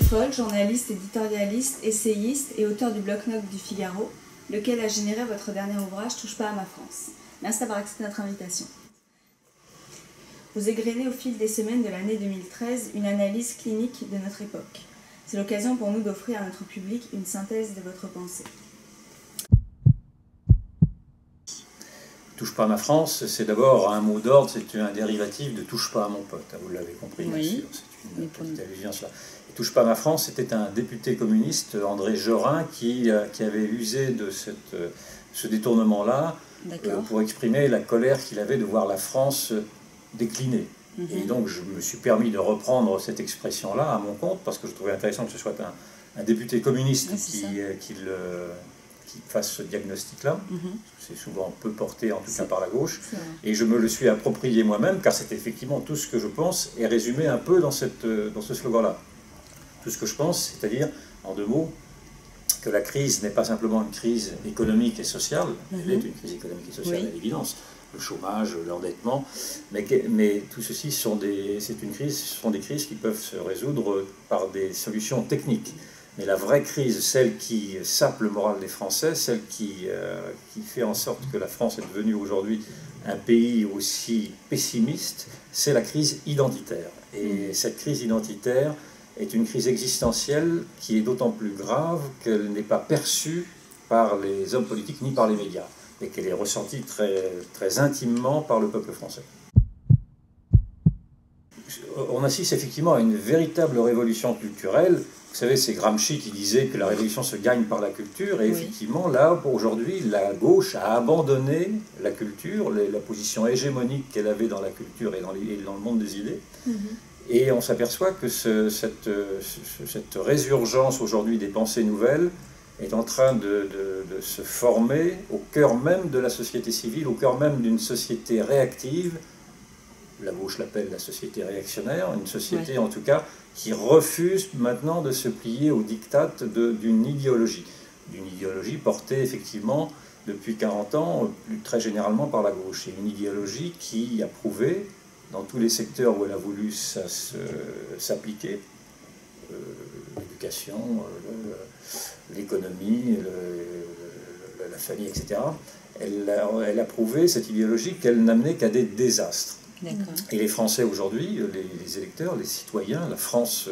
Foll, journaliste, éditorialiste, essayiste et auteur du bloc-notes du Figaro, lequel a généré votre dernier ouvrage « Touche pas à ma France ». Merci d'avoir accepté notre invitation. Vous égrenez au fil des semaines de l'année 2013 une analyse clinique de notre époque. C'est l'occasion pour nous d'offrir à notre public une synthèse de votre pensée. Touche pas à ma France, c'est d'abord un mot d'ordre, c'est un dérivatif de touche pas à mon pote. Vous l'avez compris, bien sûr, c'est une petite allusion à cela. Et touche pas à ma France, c'était un député communiste, André Jorin, qui avait usé de ce détournement-là pour exprimer la colère qu'il avait de voir la France décliner. Et donc je me suis permis de reprendre cette expression-là à mon compte, parce que je trouvais intéressant que ce soit un député communiste qui fasse ce diagnostic-là. C'est souvent peu porté, en tout cas par la gauche. Et je me le suis approprié moi-même, car c'est effectivement tout ce que je pense, est résumé un peu dans ce slogan-là. Tout ce que je pense, c'est-à-dire, en deux mots, que la crise n'est pas simplement une crise économique et sociale, elle est une crise économique et sociale à l'évidence, le chômage, l'endettement, mais tout ceci sont des crises qui peuvent se résoudre par des solutions techniques. Mais la vraie crise, celle qui sape le moral des Français, celle qui fait en sorte que la France est devenue aujourd'hui un pays aussi pessimiste, c'est la crise identitaire. Et cette crise identitaire est une crise existentielle qui est d'autant plus grave qu'elle n'est pas perçue par les hommes politiques ni par les médias, et qu'elle est ressentie très, très intimement par le peuple français. On assiste effectivement à une véritable révolution culturelle. Vous savez, c'est Gramsci qui disait que la révolution se gagne par la culture, et effectivement, là, aujourd'hui, la gauche a abandonné la culture, la position hégémonique qu'elle avait dans la culture et dans le monde des idées. Et on s'aperçoit que cette résurgence aujourd'hui des pensées nouvelles est en train de se former au cœur même de la société civile, au cœur même d'une société réactive. La gauche l'appelle la société réactionnaire, une société en tout cas qui refuse maintenant de se plier au diktat d'une idéologie portée effectivement depuis 40 ans, très généralement par la gauche. Et une idéologie qui a prouvé, dans tous les secteurs où elle a voulu s'appliquer, l'éducation, l'économie, la famille, etc., elle a prouvé, cette idéologie, qu'elle n'amenait qu'à des désastres. Et les Français aujourd'hui, les électeurs, les citoyens, la France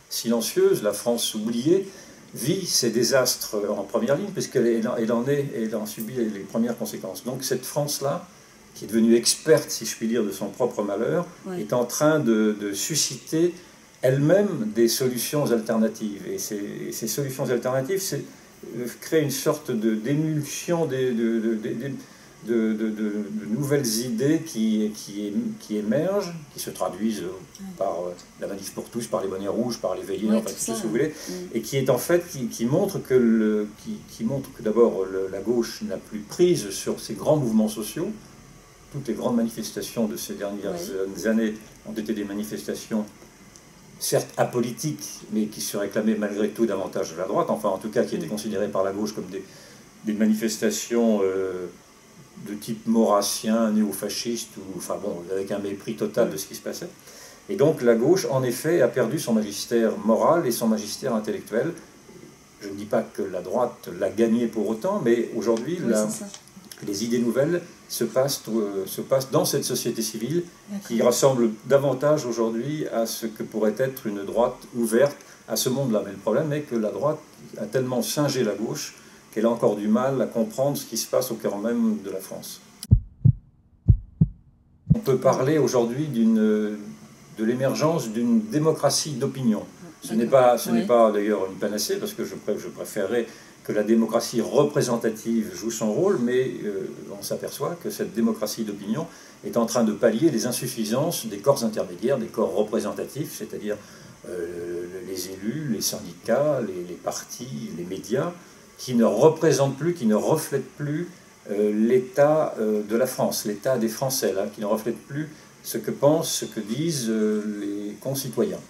silencieuse, la France oubliée, vit ces désastres en première ligne, puisqu'elle en subit les premières conséquences. Donc cette France-là, qui est devenue experte, si je puis dire, de son propre malheur, est en train de susciter elle-même des solutions alternatives. Et ces solutions alternatives créent une sorte d'émulsion de nouvelles idées qui émergent, qui se traduisent par la manif pour tous, par les bonnets rouges, par les veillées, enfin tout ce que vous voulez, et qui est en fait qui montre que d'abord la gauche n'a plus prise sur ces grands mouvements sociaux. Toutes les grandes manifestations de ces dernières années ont été des manifestations certes apolitiques, mais qui se réclamaient malgré tout davantage de la droite, enfin en tout cas qui étaient considérées par la gauche comme des manifestations de type maurassien, néo-fasciste, enfin bon, avec un mépris total de ce qui se passait. Et donc la gauche, en effet, a perdu son magistère moral et son magistère intellectuel. Je ne dis pas que la droite l'a gagné pour autant, mais aujourd'hui, les idées nouvelles se passent dans cette société civile qui ressemble davantage aujourd'hui à ce que pourrait être une droite ouverte à ce monde-là. Mais le problème est que la droite a tellement singé la gauche qu'elle a encore du mal à comprendre ce qui se passe au cœur même de la France. On peut parler aujourd'hui de l'émergence d'une démocratie d'opinion. Ce n'est pas d'ailleurs une panacée, parce que je préférerais que la démocratie représentative joue son rôle, mais on s'aperçoit que cette démocratie d'opinion est en train de pallier les insuffisances des corps intermédiaires, des corps représentatifs, c'est-à-dire les élus, les syndicats, les partis, les médias, qui ne représentent plus, qui ne reflètent plus l'état de la France, l'état des Français, là, qui ne reflètent plus ce que pensent, ce que disent les concitoyens.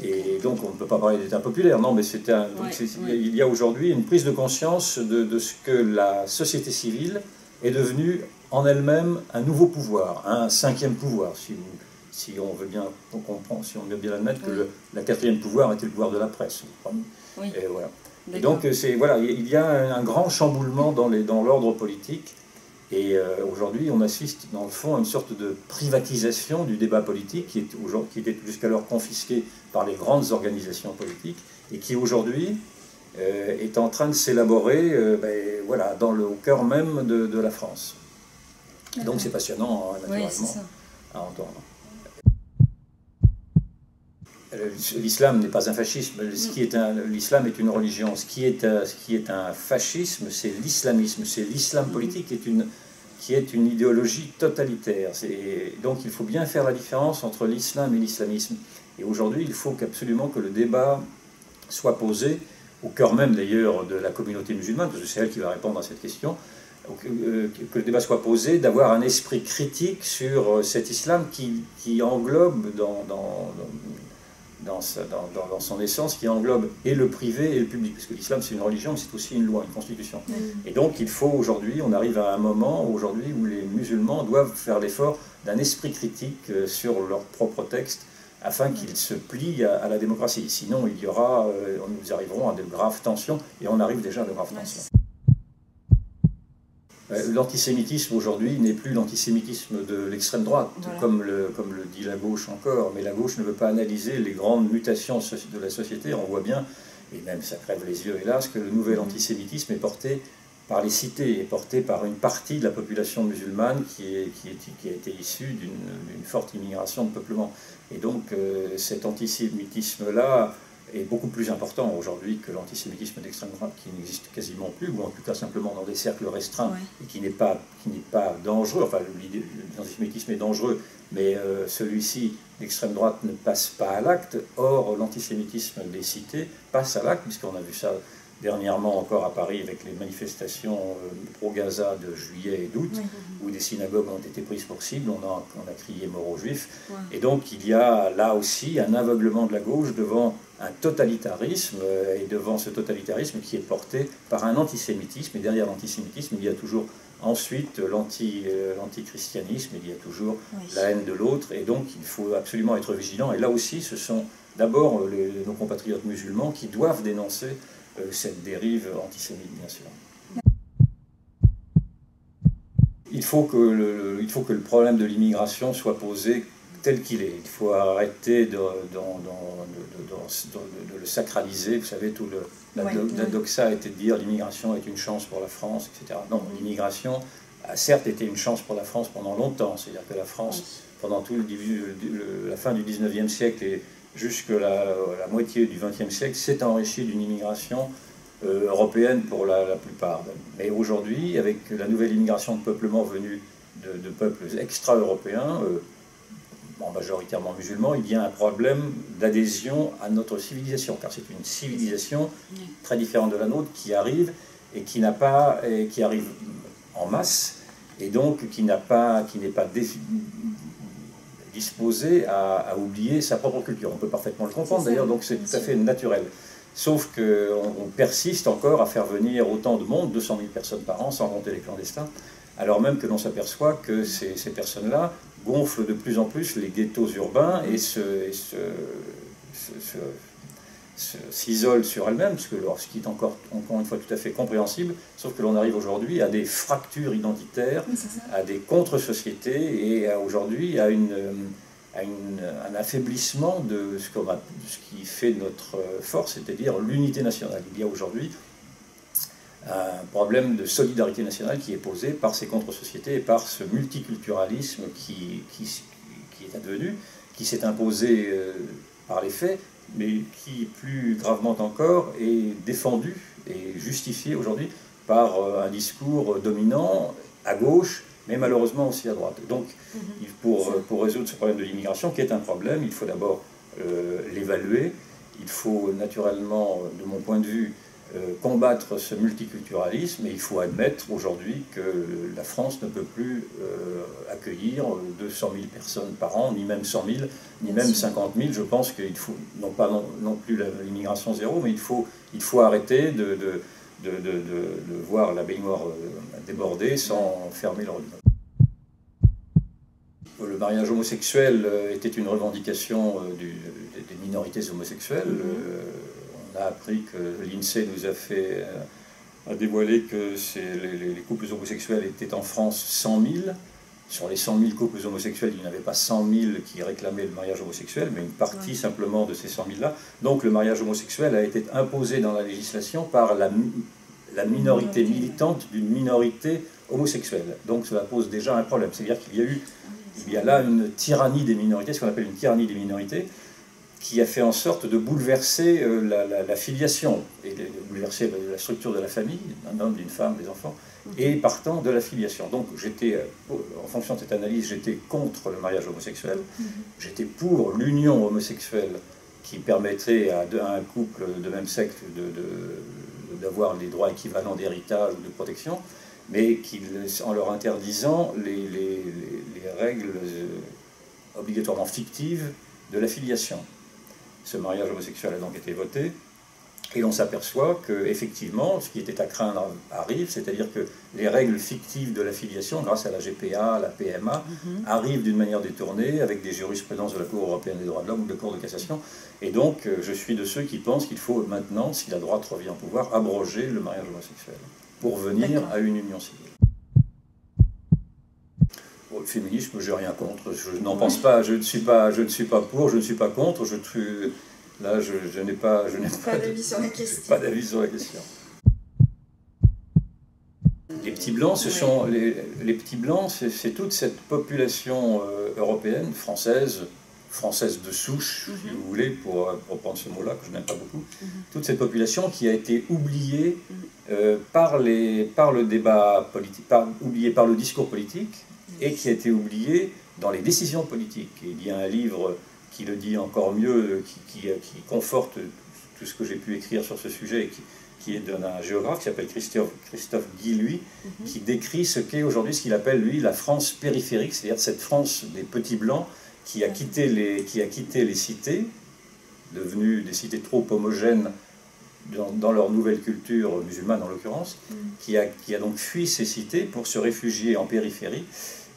Et donc on ne peut pas parler d'État populaire, non, mais il y a aujourd'hui une prise de conscience de ce que la société civile est devenue en elle-même un nouveau pouvoir, un cinquième pouvoir, si on veut bien comprendre, si on veut bien admettre que la quatrième pouvoir était le pouvoir de la presse. Oui. Et voilà. Et donc, voilà, il y a un grand chamboulement dans l'ordre politique. Et aujourd'hui, on assiste, dans le fond, à une sorte de privatisation du débat politique qui était jusqu'alors confisqué par les grandes organisations politiques et qui, aujourd'hui, est en train de s'élaborer voilà, au cœur même de la France. Donc, c'est passionnant, naturellement, à entendre. L'islam n'est pas un fascisme. L'islam est une religion. Ce qui est un fascisme, c'est l'islamisme. C'est l'islam politique qui est une idéologie totalitaire. Donc il faut bien faire la différence entre l'islam et l'islamisme. Et aujourd'hui, il faut absolument que le débat soit posé, au cœur même d'ailleurs de la communauté musulmane, parce que c'est elle qui va répondre à cette question, que le débat soit posé, d'avoir un esprit critique sur cet islam qui englobe dans son essence, qui englobe et le privé et le public, parce que l'islam c'est une religion, mais c'est aussi une loi, une constitution. Et donc il faut aujourd'hui, on arrive à un moment aujourd'hui où les musulmans doivent faire l'effort d'un esprit critique sur leur propre texte, afin qu'ils se plient à la démocratie. Sinon nous arriverons à de graves tensions, et on arrive déjà à de graves tensions. L'antisémitisme aujourd'hui n'est plus l'antisémitisme de l'extrême droite, voilà. comme le dit la gauche encore, mais la gauche ne veut pas analyser les grandes mutations de la société. On voit bien, et même ça crève les yeux hélas, que le nouvel antisémitisme est porté par les cités, est porté par une partie de la population musulmane qui a été issue d'une forte immigration de peuplement. Et donc cet antisémitisme-là est beaucoup plus important aujourd'hui que l'antisémitisme d'extrême droite, qui n'existe quasiment plus, ou en tout cas simplement dans des cercles restreints, et qui n'est pas dangereux. Enfin, l'antisémitisme est dangereux, mais celui-ci d'extrême droite ne passe pas à l'acte. Or, l'antisémitisme des cités passe à l'acte, puisqu'on a vu ça dernièrement encore à Paris avec les manifestations pro-Gaza de juillet et d'août, où des synagogues ont été prises pour cible, on a crié mort aux Juifs. Et donc il y a là aussi un aveuglement de la gauche devant un totalitarisme, et devant ce totalitarisme qui est porté par un antisémitisme. Et derrière l'antisémitisme, il y a toujours ensuite l'antichristianisme, il y a toujours la haine de l'autre. Et donc il faut absolument être vigilant. Et là aussi, ce sont d'abord nos compatriotes musulmans qui doivent dénoncer cette dérive antisémite, bien sûr. Il faut que le problème de l'immigration soit posé tel qu'il est. Il faut arrêter de le sacraliser. Vous savez, la doxa était de dire l'immigration est une chance pour la France, etc. Non, l'immigration a certes été une chance pour la France pendant longtemps. C'est-à-dire que la France, pendant la fin du 19e siècle et jusqu'à la moitié du 20e siècle, s'est enrichie d'une immigration européenne pour la plupart. Mais aujourd'hui, avec la nouvelle immigration de peuplement venue de peuples extra-européens, majoritairement musulmans, il y a un problème d'adhésion à notre civilisation, car c'est une civilisation très différente de la nôtre qui arrive et qui arrive en masse, et donc qui n'est pas disposé à oublier sa propre culture. On peut parfaitement le comprendre d'ailleurs, donc c'est tout à fait naturel. Sauf qu'on persiste encore à faire venir autant de monde, 200 000 personnes par an, sans compter les clandestins, alors même que l'on s'aperçoit que ces personnes-là gonflent de plus en plus les ghettos urbains et s'isolent sur elles-mêmes, ce qui est encore une fois tout à fait compréhensible, sauf que l'on arrive aujourd'hui à des fractures identitaires, à des contre-sociétés et aujourd'hui à un affaiblissement de ce qui fait notre force, c'est-à-dire l'unité nationale. Il y a aujourd'hui un problème de solidarité nationale qui est posé par ces contre-sociétés et par ce multiculturalisme qui est advenu, qui s'est imposé par les faits, mais qui, plus gravement encore, est défendu et justifié aujourd'hui par un discours dominant à gauche, mais malheureusement aussi à droite. Donc, pour résoudre ce problème de l'immigration, qui est un problème, il faut d'abord l'évaluer. Il faut naturellement, de mon point de vue, combattre ce multiculturalisme, et il faut admettre aujourd'hui que la France ne peut plus accueillir 200 000 personnes par an, ni même 100 000, ni même 50 000. Je pense qu'il faut, non plus l'immigration zéro, mais il faut arrêter de voir la baignoire déborder sans fermer le robinet. le mariage homosexuel était une revendication des minorités homosexuelles. On a appris que l'INSEE nous a dévoilé que les couples homosexuels étaient en France 100 000. Sur les 100 000 couples homosexuels, il n'y en avait pas 100 000 qui réclamaient le mariage homosexuel, mais une partie simplement de ces 100 000-là. Donc le mariage homosexuel a été imposé dans la législation par la minorité militante d'une minorité homosexuelle. Donc cela pose déjà un problème. C'est-à-dire qu'il y a là une tyrannie des minorités, ce qu'on appelle une tyrannie des minorités, qui a fait en sorte de bouleverser la filiation, et de bouleverser la structure de la famille, d'un homme, d'une femme, des enfants, et partant de la filiation. Donc en fonction de cette analyse, j'étais contre le mariage homosexuel, j'étais pour l'union homosexuelle qui permettrait à un couple de même sexe d'avoir les droits équivalents d'héritage ou de protection, mais en leur interdisant les règles obligatoirement fictives de la filiation. Ce mariage homosexuel a donc été voté, et l'on s'aperçoit qu'effectivement, ce qui était à craindre arrive, c'est-à-dire que les règles fictives de la filiation, grâce à la GPA, la PMA, arrivent d'une manière détournée, avec des jurisprudences de la Cour européenne des droits de l'homme ou de la Cour de cassation. Et donc, je suis de ceux qui pensent qu'il faut maintenant, si la droite revient au pouvoir, abroger le mariage homosexuel, pour venir à une union civile. Le féminisme, je n'ai rien contre, je n'en pense pas, je ne suis pas pour, je ne suis pas contre, là je n'ai pas d'avis sur la question. Pas d'avis sur la question. Les petits blancs, les petits blancs, c'est toute cette population européenne, française de souche, si vous voulez, pour reprendre ce mot-là, que je n'aime pas beaucoup, toute cette population qui a été oubliée par le débat politique, oubliée par le discours politique, et qui a été oublié dans les décisions politiques. Et il y a un livre qui le dit encore mieux, qui conforte tout ce que j'ai pu écrire sur ce sujet, qui est d'un géographe qui s'appelle Christophe Guilluy, qui décrit ce qu'est aujourd'hui ce qu'il appelle, lui, la France périphérique, c'est-à-dire cette France des petits blancs qui a quitté les cités, devenues des cités trop homogènes dans leur nouvelle culture musulmane en l'occurrence, qui a donc fui ces cités pour se réfugier en périphérie.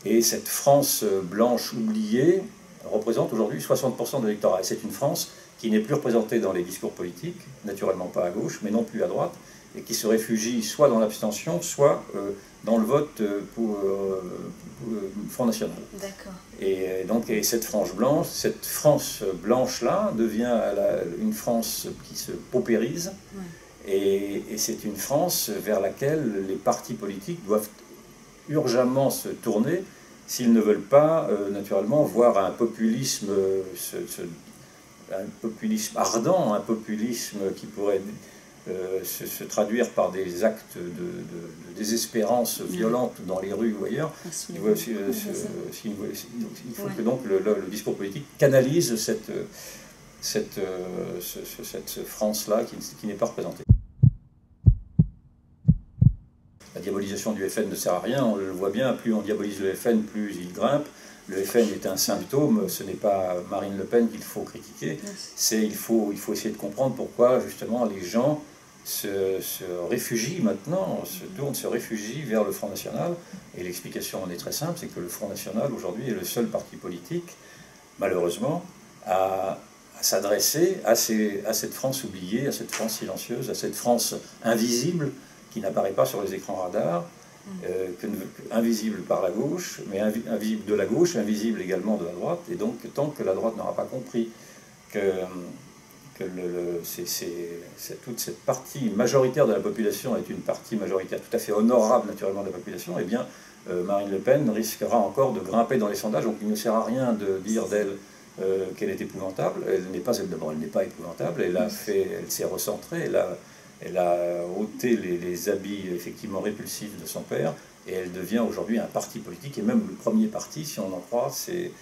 Et cette France blanche oubliée représente aujourd'hui 60% de l'électorat. Et c'est une France qui n'est plus représentée dans les discours politiques, naturellement pas à gauche, mais non plus à droite, et qui se réfugie soit dans l'abstention, soit dans le vote pour le Front National. D'accord. Et donc cette France blanche-là devient une France qui se paupérise, et c'est une France vers laquelle les partis politiques doivent urgemment se tourner s'ils ne veulent pas, naturellement, voir un populisme ardent, un populisme qui pourrait se traduire par des actes de désespérance violente dans les rues ou ailleurs. Il faut que donc le discours politique canalise cette France-là qui n'est pas représentée. La diabolisation du FN ne sert à rien, on le voit bien, plus on diabolise le FN, plus il grimpe. Le FN est un symptôme, ce n'est pas Marine Le Pen qu'il faut critiquer, il faut essayer de comprendre pourquoi justement les gens se réfugient maintenant, se réfugient vers le Front National. Et l'explication en est très simple, c'est que le Front National aujourd'hui est le seul parti politique, malheureusement, à s'adresser à cette France oubliée, à cette France silencieuse, à cette France invisible, qui n'apparaît pas sur les écrans radars, invisible par la gauche, mais invisible de la gauche, invisible également de la droite. Et donc, tant que la droite n'aura pas compris que toute cette partie majoritaire de la population est une partie majoritaire tout à fait honorable, naturellement, de la population, eh bien, Marine Le Pen risquera encore de grimper dans les sondages. Donc, il ne sert à rien de dire d'elle qu'elle est épouvantable. Elle n'est pas épouvantable. Elle s'est recentrée. Elle a ôté les habits effectivement répulsifs de son père, et elle devient aujourd'hui un parti politique, et même le premier parti, si on en croit, ses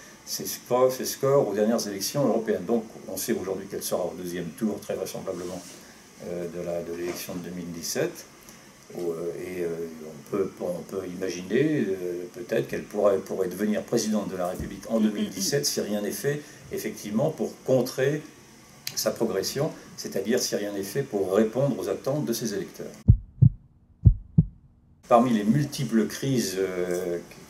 scores aux dernières élections européennes. Donc on sait aujourd'hui qu'elle sera au deuxième tour, très vraisemblablement, de l'élection de 2017. Et on peut imaginer peut-être qu'elle pourrait devenir présidente de la République en 2017 si rien n'est fait, effectivement, pour contrer sa progression, c'est-à-dire si rien n'est fait pour répondre aux attentes de ses électeurs. parmi les multiples crises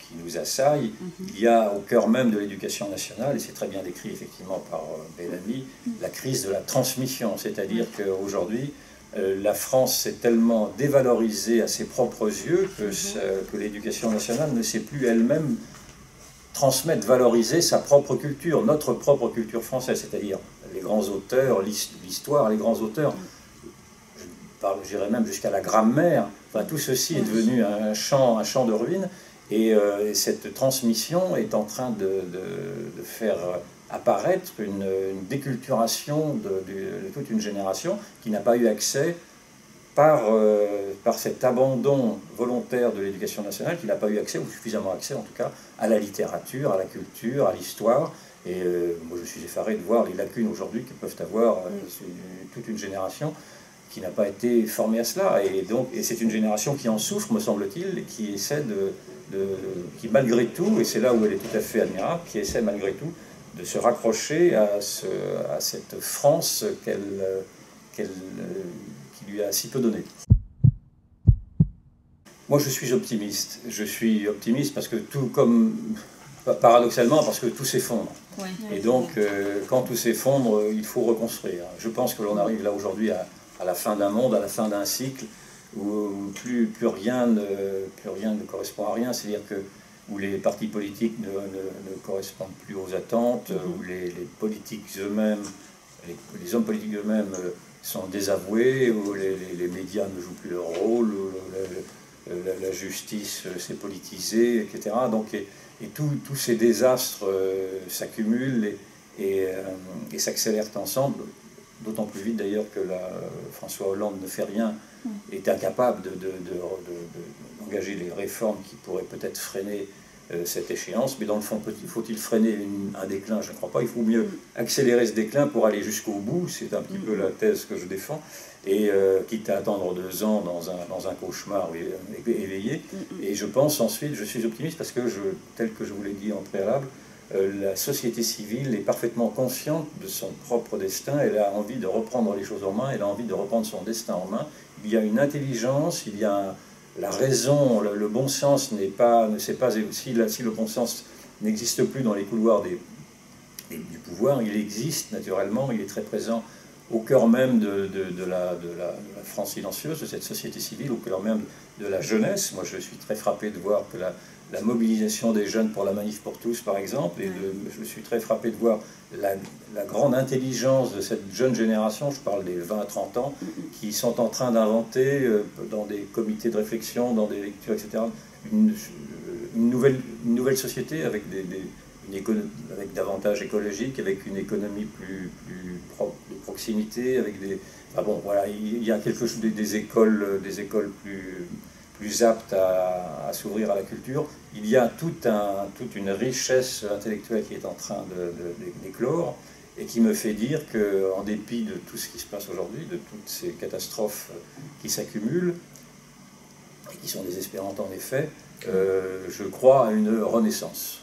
qui nous assaillent, il y a au cœur même de l'éducation nationale, et c'est très bien décrit effectivement par Bellamy, la crise de la transmission. C'est-à-dire qu'aujourd'hui, la France s'est tellement dévalorisée à ses propres yeux que l'éducation nationale ne sait plus elle-même transmettre, valoriser sa propre culture, notre propre culture française, c'est-à-dire les grands auteurs, l'histoire, les grands auteurs. J'irais même jusqu'à la grammaire. Enfin, tout ceci est devenu un champ de ruines, et cette transmission est en train de faire apparaître une déculturation de toute une génération qui n'a pas eu accès, par cet abandon volontaire de l'éducation nationale, qui n'a pas eu accès, ou suffisamment accès en tout cas, à la littérature, à la culture, à l'histoire. Et moi je suis effaré de voir les lacunes aujourd'hui que peuvent avoir toute une génération qui n'a pas été formée à cela. Et c'est une génération qui en souffre, me semble-t-il, et qui essaie qui malgré tout, et c'est là où elle est tout à fait admirable, qui essaie malgré tout de se raccrocher à cette France qui lui a si peu donné. Moi je suis optimiste. Je suis optimiste parce que paradoxalement, parce que tout s'effondre. Ouais. Et donc, quand tout s'effondre, il faut reconstruire. Je pense que l'on arrive là aujourd'hui à la fin d'un monde, à la fin d'un cycle, où plus rien ne correspond à rien. C'est-à-dire où les partis politiques ne correspondent plus aux attentes, où les politiques eux-mêmes, les hommes politiques eux-mêmes sont désavoués, où les médias ne jouent plus leur rôle, où la justice s'est politisée, etc. Donc, et tous ces désastres s'accumulent et s'accélèrent ensemble, d'autant plus vite d'ailleurs que François Hollande ne fait rien, est incapable d'engager les réformes qui pourraient peut-être freiner cette échéance. Mais dans le fond, faut-il freiner un déclin? Je ne crois pas. Il faut mieux accélérer ce déclin pour aller jusqu'au bout. C'est un petit peu la thèse que je défends. Et quitte à attendre 2 ans dans un cauchemar éveillé. Et je pense ensuite, je suis optimiste parce que, tel que je vous l'ai dit en préalable, la société civile est parfaitement consciente de son propre destin. Elle a envie de reprendre les choses en main, elle a envie de reprendre son destin en main. Il y a une intelligence, il y a la raison, le bon sens si le bon sens n'existe plus dans les couloirs du pouvoir, il existe naturellement, il est très présent au cœur même de la France silencieuse, de cette société civile, au cœur même de la jeunesse. Moi je suis très frappé de voir que la mobilisation des jeunes pour la Manif pour tous, par exemple, et je suis très frappé de voir la grande intelligence de cette jeune génération, je parle des 20 à 30 ans, qui sont en train d'inventer, dans des comités de réflexion, dans des lectures, etc., une nouvelle société avec avec davantage écologique, avec une économie plus propre, de proximité, avec enfin bon, voilà, il y a quelque chose, des écoles plus aptes à s'ouvrir à la culture. Il y a toute une richesse intellectuelle qui est en train d'éclore et qui me fait dire qu'en dépit de tout ce qui se passe aujourd'hui, de toutes ces catastrophes qui s'accumulent et qui sont désespérantes en effet, je crois à une renaissance.